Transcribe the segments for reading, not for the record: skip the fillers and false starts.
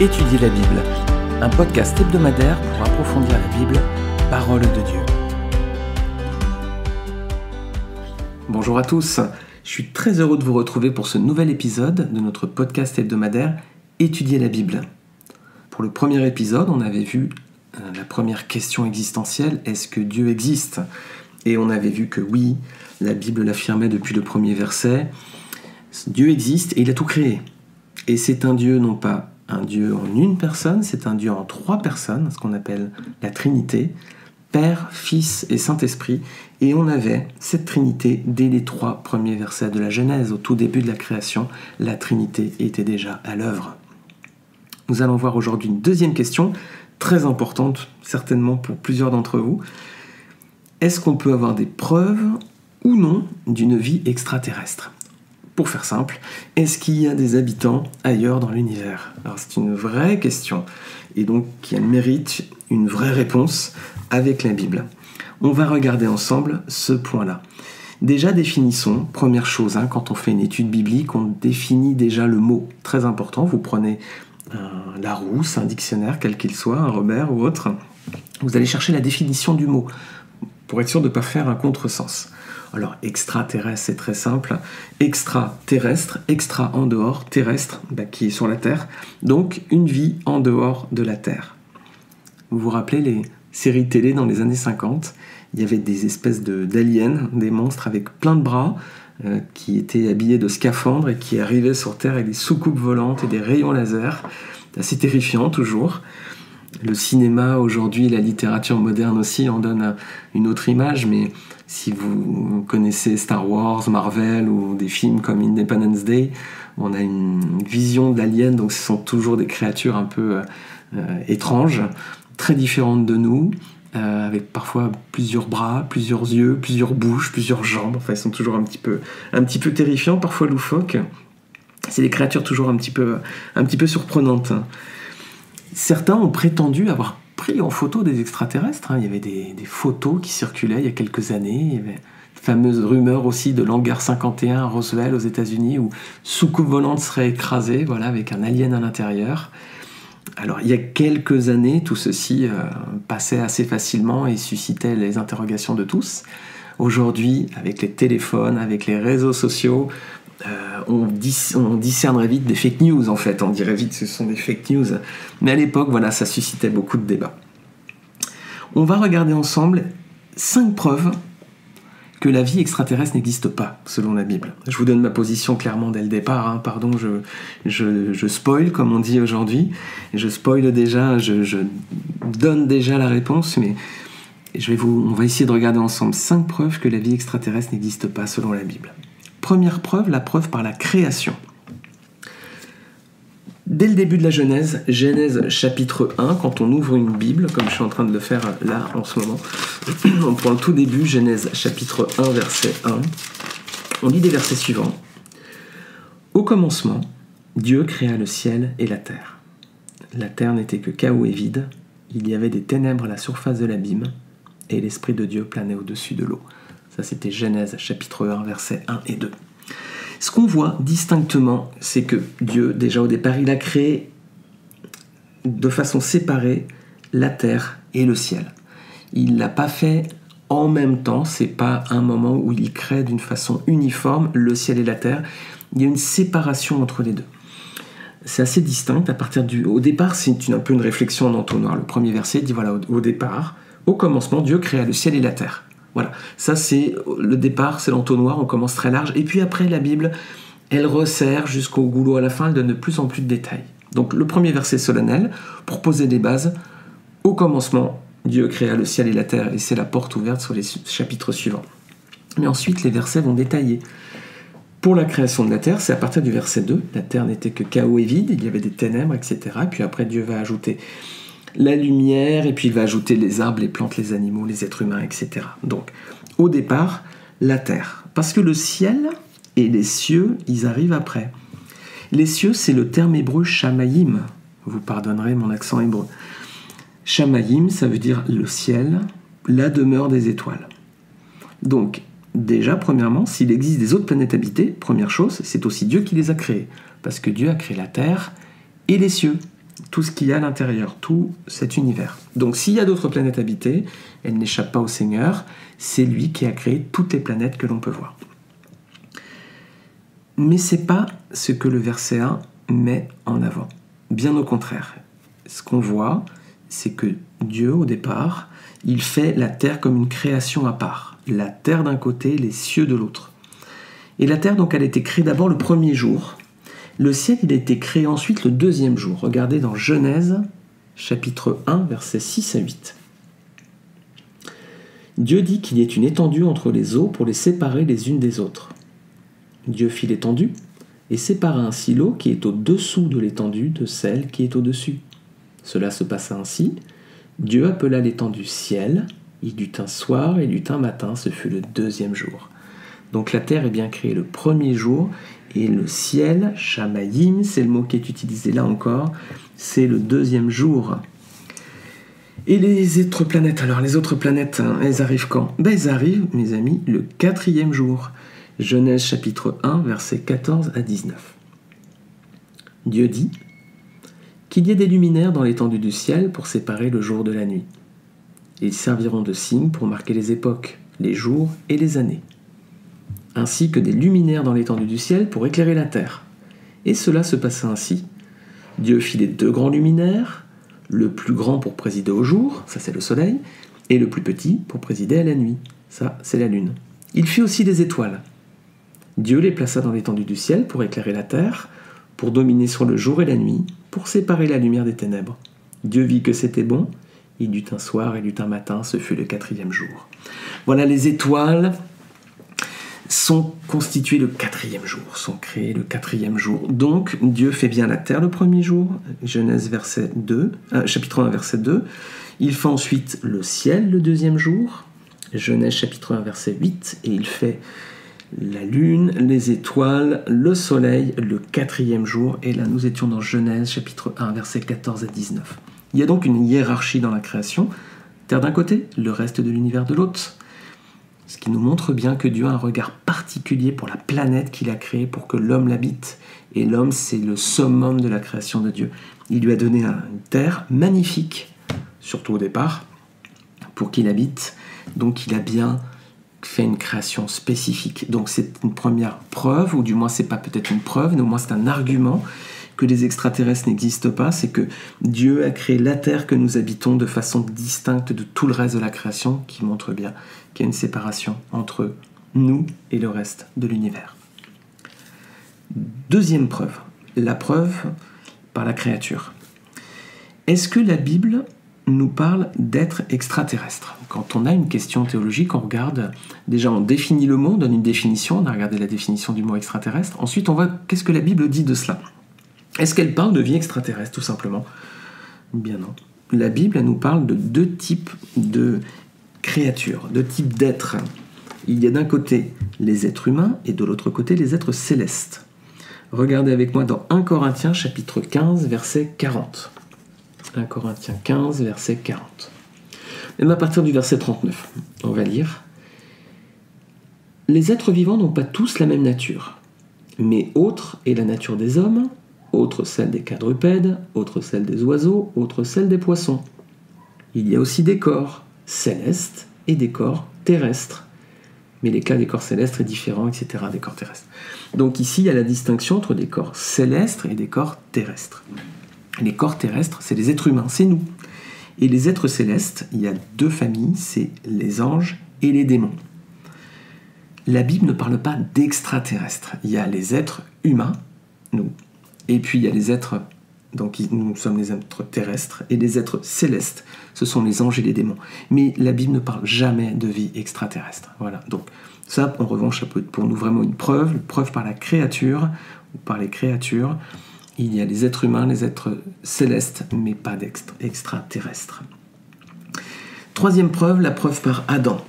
Étudier la Bible, un podcast hebdomadaire pour approfondir la Bible, parole de Dieu. Bonjour à tous, je suis très heureux de vous retrouver pour ce nouvel épisode de notre podcast hebdomadaire Étudier la Bible. Pour le premier épisode, on avait vu la première question existentielle, est-ce que Dieu existe ? Et on avait vu que oui, la Bible l'affirmait depuis le premier verset, Dieu existe et il a tout créé. Et c'est un Dieu non pas un Dieu en une personne, c'est un Dieu en trois personnes, ce qu'on appelle la Trinité, Père, Fils et Saint-Esprit. Et on avait cette Trinité dès les 3 premiers versets de la Genèse. Au tout début de la création, la Trinité était déjà à l'œuvre. Nous allons voir aujourd'hui une deuxième question, très importante certainement pour plusieurs d'entre vous. Est-ce qu'on peut avoir des preuves ou non d'une vie extraterrestre ? Pour faire simple, est-ce qu'il y a des habitants ailleurs dans l'univers ? Alors c'est une vraie question, et donc qui mérite une vraie réponse avec la Bible. On va regarder ensemble ce point-là. Déjà définissons, première chose, quand on fait une étude biblique, on définit déjà le mot, très important. Vous prenez un Larousse, un dictionnaire, quel qu'il soit, un Robert ou autre, vous allez chercher la définition du mot, pour être sûr de ne pas faire un contresens. Alors, extraterrestre, c'est très simple. Extraterrestre, extra en dehors, terrestre, qui est sur la Terre. Donc, une vie en dehors de la Terre. Vous vous rappelez les séries télé dans les années 50 ? Il y avait des espèces d'aliens, des monstres avec plein de bras, qui étaient habillés de scaphandres et qui arrivaient sur Terre avec des soucoupes volantes et des rayons laser. C'est assez terrifiant, toujours. Le cinéma aujourd'hui, la littérature moderne aussi en donne une autre image, mais si vous connaissez Star Wars, Marvel ou des films comme Independence Day, on a une vision d'aliens, donc ce sont toujours des créatures un peu étranges, très différentes de nous, avec parfois plusieurs bras, plusieurs yeux, plusieurs bouches, plusieurs jambes. Enfin, ils sont toujours un petit peu terrifiants, parfois loufoques. C'est des créatures toujours un petit peu surprenantes. Certains ont prétendu avoir pris en photo des extraterrestres. Il y avait des photos qui circulaient il y a quelques années. Il y avait la fameuse rumeur aussi de l'hangar 51 à Roswell aux États-Unis où soucoupe volante serait écrasée, avec un alien à l'intérieur. Alors, il y a quelques années, tout ceci passait assez facilement et suscitait les interrogations de tous. Aujourd'hui, avec les téléphones, avec les réseaux sociaux, on discernerait vite des fake news, en fait. On dirait vite que ce sont des fake news. Mais à l'époque, ça suscitait beaucoup de débats. On va regarder ensemble 5 preuves que la vie extraterrestre n'existe pas, selon la Bible. Je vous donne ma position clairement dès le départ. Pardon, je spoil, comme on dit aujourd'hui. Je spoil déjà, je donne déjà la réponse, mais on va essayer de regarder ensemble 5 preuves que la vie extraterrestre n'existe pas, selon la Bible. Première preuve, la preuve par la création. Dès le début de la Genèse chapitre 1, quand on ouvre une Bible, comme je suis en train de le faire là en ce moment, on prend le tout début, Genèse chapitre 1, verset 1, on lit des versets suivants. « Au commencement, Dieu créa le ciel et la terre. La terre n'était que chaos et vide, il y avait des ténèbres à la surface de l'abîme, et l'Esprit de Dieu planait au-dessus de l'eau. » Ça, c'était Genèse, chapitre 1, versets 1 et 2. Ce qu'on voit distinctement, c'est que Dieu, déjà au départ, il a créé de façon séparée la terre et le ciel. Il ne l'a pas fait en même temps, c'est pas un moment où il crée d'une façon uniforme le ciel et la terre. Il y a une séparation entre les deux. C'est assez distinct. Au départ, c'est un peu une réflexion en entonnoir. Le premier verset dit, au départ, au commencement, Dieu créa le ciel et la terre. Ça c'est le départ, c'est l'entonnoir, on commence très large. Et puis après, la Bible, elle resserre jusqu'au goulot à la fin, elle donne de plus en plus de détails. Donc le premier verset solennel, pour poser les bases, au commencement, Dieu créa le ciel et la terre, et c'est la porte ouverte sur les chapitres suivants. Mais ensuite, les versets vont détailler. Pour la création de la terre, c'est à partir du verset 2, la terre n'était que chaos et vide, il y avait des ténèbres, etc. Et puis après, Dieu va ajouter la lumière, et puis il va ajouter les arbres, les plantes, les animaux, les êtres humains, etc. Donc, au départ, la terre. Parce que le ciel et les cieux, ils arrivent après. Les cieux, c'est le terme hébreu shamayim. Vous pardonnerez mon accent hébreu. Shamayim, ça veut dire le ciel, la demeure des étoiles. Donc, déjà, premièrement, s'il existe des autres planètes habitées, première chose, c'est aussi Dieu qui les a créées. Parce que Dieu a créé la terre et les cieux. tout ce qu'il y a à l'intérieur, tout cet univers. Donc s'il y a d'autres planètes habitées, elles n'échappent pas au Seigneur, c'est lui qui a créé toutes les planètes que l'on peut voir. Mais ce n'est pas ce que le verset 1 met en avant. Bien au contraire. Ce qu'on voit, c'est que Dieu, au départ, il fait la terre comme une création à part. La terre d'un côté, les cieux de l'autre. Et la terre, donc, elle a été créée d'abord le premier jour. Le ciel, il a été créé ensuite le deuxième jour. Regardez dans Genèse, chapitre 1, versets 6 à 8. Dieu dit qu'il y ait une étendue entre les eaux pour les séparer les unes des autres. Dieu fit l'étendue et sépara ainsi l'eau qui est au-dessous de l'étendue de celle qui est au-dessus. Cela se passa ainsi. Dieu appela l'étendue ciel. Il y eut un soir et il y eut un matin, ce fut le deuxième jour. Donc la terre est bien créée le premier jour, et le ciel, Shamayim, c'est le mot qui est utilisé là encore, c'est le deuxième jour. Et les autres planètes, alors les autres planètes, elles arrivent quand ? Elles arrivent, mes amis, le 4e jour. Genèse chapitre 1, versets 14 à 19. Dieu dit qu'il y ait des luminaires dans l'étendue du ciel pour séparer le jour de la nuit. Ils serviront de signes pour marquer les époques, les jours et les années, ainsi que des luminaires dans l'étendue du ciel pour éclairer la terre. Et cela se passa ainsi. Dieu fit les 2 grands luminaires, le plus grand pour présider au jour, ça c'est le soleil, et le plus petit pour présider à la nuit, ça c'est la lune. Il fit aussi des étoiles. Dieu les plaça dans l'étendue du ciel pour éclairer la terre, pour dominer sur le jour et la nuit, pour séparer la lumière des ténèbres. Dieu vit que c'était bon, il y eut un soir, il y eut un matin, ce fut le 4e jour. Voilà, les étoiles sont constituées le 4e jour, sont créées le 4e jour. Donc, Dieu fait bien la terre le premier jour, Genèse chapitre 1, verset 2. Il fait ensuite le ciel le 2e jour, Genèse chapitre 1, verset 8. Et il fait la lune, les étoiles, le soleil le 4e jour. Et là, nous étions dans Genèse chapitre 1, verset 14 à 19. Il y a donc une hiérarchie dans la création. Terre d'un côté, le reste de l'univers de l'autre. Ce qui nous montre bien que Dieu a un regard particulier pour la planète qu'il a créée pour que l'homme l'habite. Et l'homme, c'est le summum de la création de Dieu. Il lui a donné une terre magnifique, surtout au départ, pour qu'il habite. Donc il a bien fait une création spécifique. Donc c'est une première preuve, ou du moins c'est pas peut-être une preuve, mais au moins c'est un argument que les extraterrestres n'existent pas, c'est que Dieu a créé la terre que nous habitons de façon distincte de tout le reste de la création, qui montre bien qu'il y a une séparation entre nous et le reste de l'univers. Deuxième preuve, la preuve par la créature. Est-ce que la Bible nous parle d'êtres extraterrestres ? Quand on a une question théologique, on regarde, déjà on définit le mot, on donne une définition, on a regardé la définition du mot extraterrestre, ensuite on voit qu'est-ce que la Bible dit de cela. Est-ce qu'elle parle de vie extraterrestre, tout simplement ? Bien non. La Bible, elle nous parle de 2 types de créatures, 2 types d'êtres. Il y a d'un côté les êtres humains et de l'autre côté les êtres célestes. Regardez avec moi dans 1 Corinthiens chapitre 15, verset 40. 1 Corinthiens 15, verset 40. Même à partir du verset 39, on va lire. « Les êtres vivants n'ont pas tous la même nature, mais autre est la nature des hommes, autre celle des quadrupèdes, autre celle des oiseaux, autre celle des poissons. Il y a aussi des corps célestes et des corps terrestres. Mais l'éclat des corps célestes est différent, etc., des corps terrestres. » Donc ici, il y a la distinction entre des corps célestes et des corps terrestres. Les corps terrestres, c'est les êtres humains, c'est nous. Et les êtres célestes, il y a 2 familles, c'est les anges et les démons. La Bible ne parle pas d'extraterrestres. Il y a les êtres humains, nous, et puis il y a les êtres, donc nous sommes les êtres terrestres, et les êtres célestes, ce sont les anges et les démons. Mais la Bible ne parle jamais de vie extraterrestre. Voilà, donc ça, en revanche, ça peut être pour nous vraiment une preuve par la créature, ou par les créatures. Il y a les êtres humains, les êtres célestes, mais pas d'extraterrestres. 3e preuve, la preuve par Adam.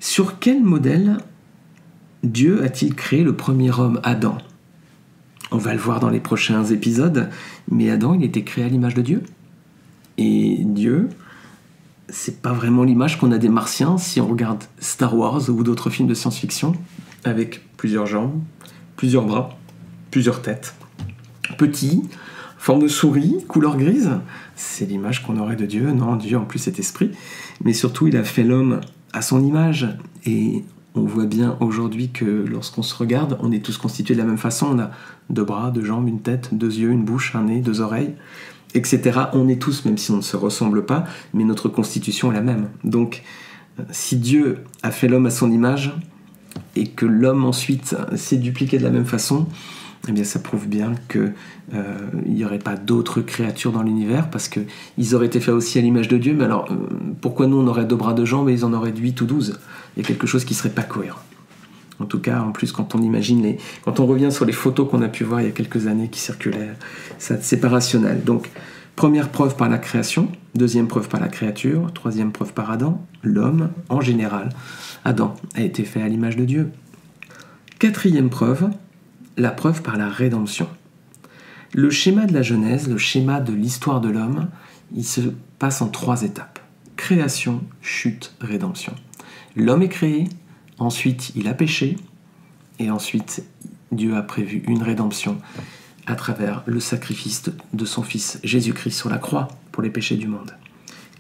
Sur quel modèle Dieu a-t-il créé le premier homme, Adam ? On va le voir dans les prochains épisodes, mais Adam, il était créé à l'image de Dieu. Et Dieu, c'est pas vraiment l'image qu'on a des martiens si on regarde Star Wars ou d'autres films de science-fiction, avec plusieurs jambes, plusieurs bras, plusieurs têtes. Petit, Forme de souris, couleur grise, c'est l'image qu'on aurait de Dieu. Non, Dieu en plus est esprit. Mais surtout, il a fait l'homme à son image. Et on voit bien aujourd'hui que lorsqu'on se regarde, on est tous constitués de la même façon. On a 2 bras, 2 jambes, une tête, 2 yeux, une bouche, un nez, 2 oreilles, etc. On est tous, même si on ne se ressemble pas, mais notre constitution est la même. Donc, si Dieu a fait l'homme à son image, et que l'homme ensuite s'est dupliqué de la même façon, eh bien ça prouve bien qu'il n'y aurait pas d'autres créatures dans l'univers, parce qu'ils auraient été faits aussi à l'image de Dieu. Mais alors, pourquoi nous on aurait 2 bras, 2 jambes et ils en auraient 8 ou 12? Il y a quelque chose qui ne serait pas cohérent. En tout cas, en plus, quand on imagine quand on revient sur les photos qu'on a pu voir il y a quelques années qui circulaient, c'est pas rationnel. Donc, première preuve par la création, deuxième preuve par la créature, troisième preuve par Adam, l'homme en général. Adam a été fait à l'image de Dieu. Quatrième preuve, la preuve par la rédemption. Le schéma de la Genèse, le schéma de l'histoire de l'homme, il se passe en 3 étapes. Création, chute, rédemption. L'homme est créé, ensuite il a péché, et ensuite Dieu a prévu une rédemption à travers le sacrifice de son Fils Jésus-Christ sur la croix pour les péchés du monde.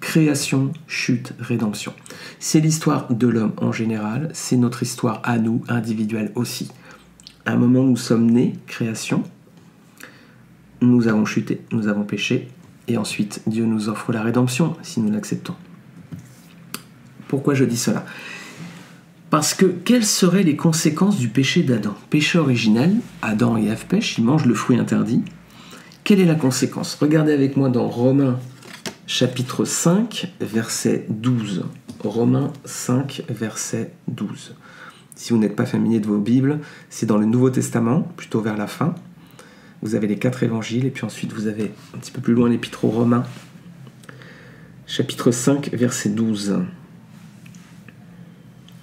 Création, chute, rédemption. C'est l'histoire de l'homme en général, c'est notre histoire à nous, individuelle aussi. À un moment, nous sommes nés, création, nous avons chuté, nous avons péché, et ensuite Dieu nous offre la rédemption si nous l'acceptons. Pourquoi je dis cela ? Parce que quelles seraient les conséquences du péché d'Adam ? Péché originel, Adam et Ève pêchent, ils mangent le fruit interdit. Quelle est la conséquence ? Regardez avec moi dans Romains chapitre 5, verset 12. Romains 5, verset 12. Si vous n'êtes pas familier de vos Bibles, c'est dans le Nouveau Testament, plutôt vers la fin. Vous avez les 4 évangiles, et puis ensuite vous avez un petit peu plus loin l'épître aux Romains, chapitre 5, verset 12.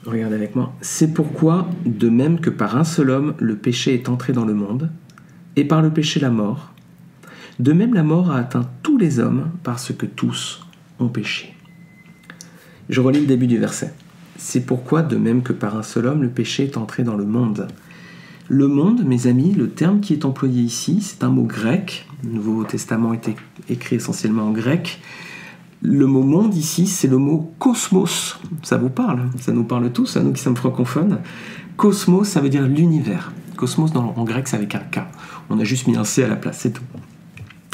Regardez avec moi. C'est pourquoi, de même que par un seul homme, le péché est entré dans le monde, et par le péché la mort, de même la mort a atteint tous les hommes, parce que tous ont péché. Je relis le début du verset. C'est pourquoi, de même que par un seul homme, le péché est entré dans le monde. Le monde, mes amis, le terme qui est employé ici, c'est un mot grec. Le Nouveau Testament était écrit essentiellement en grec. Le mot monde ici, c'est le mot cosmos. Ça vous parle ? Ça nous parle tous, à nous qui sommes francophones. Cosmos, ça veut dire l'univers. Cosmos, en grec, c'est avec un K. On a juste mis un C à la place, c'est tout.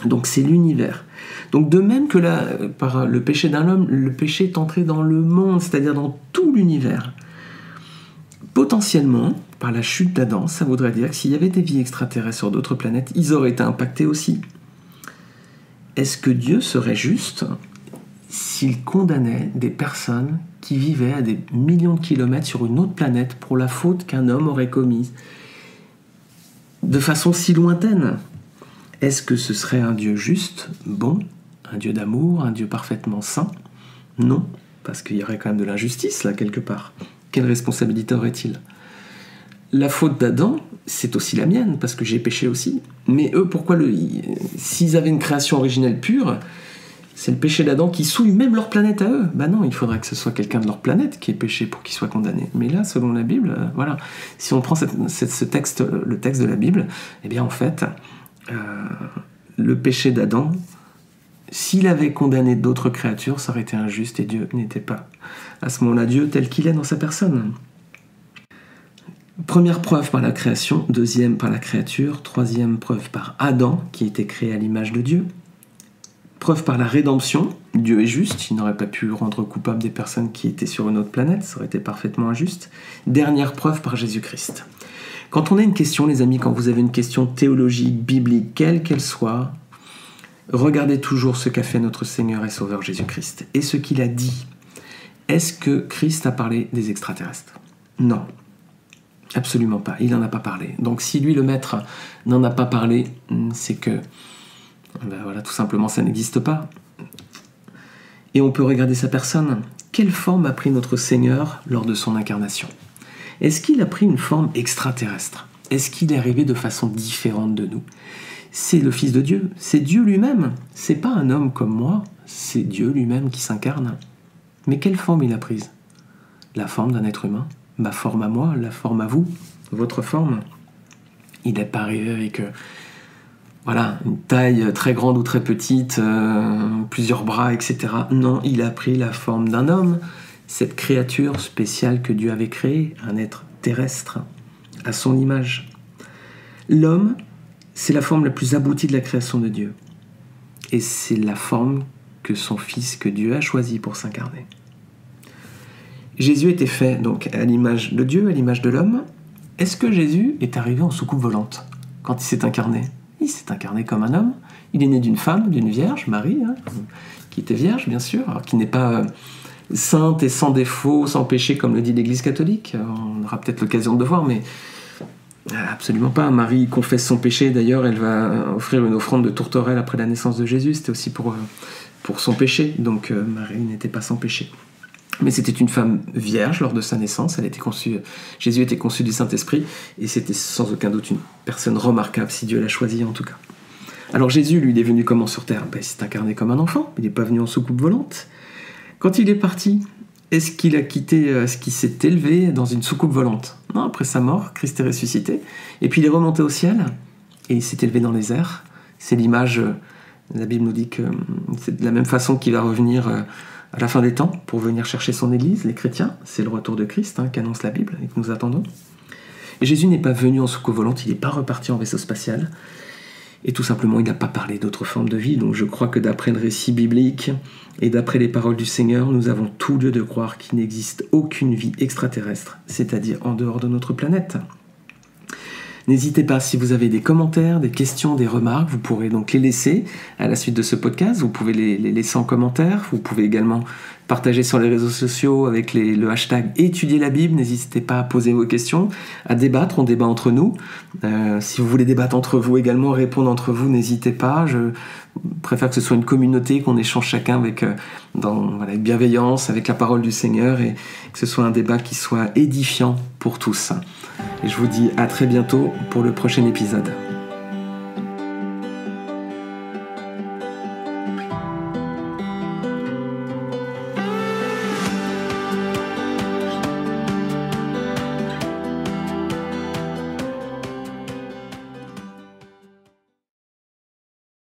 Donc c'est l'univers. Donc de même que par le péché d'un homme, le péché est entré dans le monde, c'est-à-dire dans tout l'univers. Potentiellement, par la chute d'Adam, ça voudrait dire que s'il y avait des vies extraterrestres sur d'autres planètes, ils auraient été impactés aussi. Est-ce que Dieu serait juste s'il condamnait des personnes qui vivaient à des millions de kilomètres sur une autre planète pour la faute qu'un homme aurait commise de façon si lointaine ? Est-ce que ce serait un Dieu juste, bon, un Dieu d'amour, un Dieu parfaitement saint ? Non, parce qu'il y aurait quand même de l'injustice là quelque part. Quelle responsabilité aurait-il ? La faute d'Adam, c'est aussi la mienne, parce que j'ai péché aussi. Mais eux, pourquoi s'ils avaient une création originelle pure, c'est le péché d'Adam qui souille même leur planète à eux. Ben non, il faudrait que ce soit quelqu'un de leur planète qui ait péché pour qu'il soit condamné. Mais là, selon la Bible, voilà. Si on prend ce texte, le texte de la Bible, eh bien en fait, le péché d'Adam, s'il avait condamné d'autres créatures, ça aurait été injuste et Dieu n'était pas à ce moment-là Dieu tel qu'il est dans sa personne. Première preuve par la création, deuxième par la créature, troisième preuve par Adam qui a été créé à l'image de Dieu. Preuve par la rédemption, Dieu est juste, il n'aurait pas pu rendre coupable des personnes qui étaient sur une autre planète, ça aurait été parfaitement injuste. Dernière preuve par Jésus-Christ. Quand on a une question, les amis, quand vous avez une question théologique, biblique, quelle qu'elle soit, regardez toujours ce qu'a fait notre Seigneur et Sauveur Jésus-Christ et ce qu'il a dit. Est-ce que Christ a parlé des extraterrestres ? Non, absolument pas, il n'en a pas parlé. Donc si lui, le Maître, n'en a pas parlé, c'est que, voilà, tout simplement, ça n'existe pas. Et on peut regarder sa personne. Quelle forme a pris notre Seigneur lors de son incarnation ? Est-ce qu'il a pris une forme extraterrestre ? Est-ce qu'il est arrivé de façon différente de nous ? C'est le Fils de Dieu, c'est Dieu lui-même. C'est pas un homme comme moi, c'est Dieu lui-même qui s'incarne. Mais quelle forme il a prise ? La forme d'un être humain ? Ma forme à moi, la forme à vous, votre forme ? Il n'est pas arrivé avec voilà, une taille très grande ou très petite, plusieurs bras, etc. Non, il a pris la forme d'un homme, cette créature spéciale que Dieu avait créée, un être terrestre, à son image. L'homme, c'est la forme la plus aboutie de la création de Dieu. Et c'est la forme que son Fils, que Dieu a choisi pour s'incarner. Jésus était fait donc à l'image de Dieu, à l'image de l'homme. Est-ce que Jésus est arrivé en soucoupe volante quand il s'est incarné ? Il s'est incarné comme un homme. Il est né d'une femme, d'une vierge, Marie, qui était vierge, bien sûr, alors qui n'est pas sainte et sans défaut, sans péché, comme le dit l'Église catholique. On aura peut-être l'occasion de le voir, mais absolument pas. Marie confesse son péché. D'ailleurs, elle va offrir une offrande de tourterelle après la naissance de Jésus. C'était aussi pour son péché. Donc, Marie n'était pas sans péché. Mais c'était une femme vierge lors de sa naissance. Jésus était conçu du Saint-Esprit, et c'était sans aucun doute une personne remarquable, si Dieu l'a choisi en tout cas. Alors Jésus, lui, il est venu comment sur terre ? Il s'est incarné comme un enfant, il n'est pas venu en soucoupe volante. Quand il est parti, est-ce qu'il s'est élevé dans une soucoupe volante ? Non, après sa mort, Christ est ressuscité, et puis il est remonté au ciel, et il s'est élevé dans les airs. C'est l'image, la Bible nous dit que c'est de la même façon qu'il va revenir à la fin des temps, pour venir chercher son Église, les chrétiens. C'est le retour de Christ qu'annonce la Bible et que nous attendons. Et Jésus n'est pas venu en soucoupe volante, il n'est pas reparti en vaisseau spatial. Et tout simplement, il n'a pas parlé d'autres formes de vie. Donc je crois que d'après le récit biblique et d'après les paroles du Seigneur, nous avons tout lieu de croire qu'il n'existe aucune vie extraterrestre, c'est-à-dire en dehors de notre planète. N'hésitez pas, si vous avez des commentaires, des questions, des remarques, vous pourrez donc les laisser à la suite de ce podcast. Vous pouvez les laisser en commentaire. Vous pouvez également partager sur les réseaux sociaux avec le hashtag étudier la Bible. N'hésitez pas à poser vos questions, à débattre. On débat entre nous. Si vous voulez débattre entre vous également, répondre entre vous, n'hésitez pas. Je préfère que ce soit une communauté, qu'on échange chacun avec bienveillance, avec la parole du Seigneur, et que ce soit un débat qui soit édifiant pour tous. Et je vous dis à très bientôt pour le prochain épisode.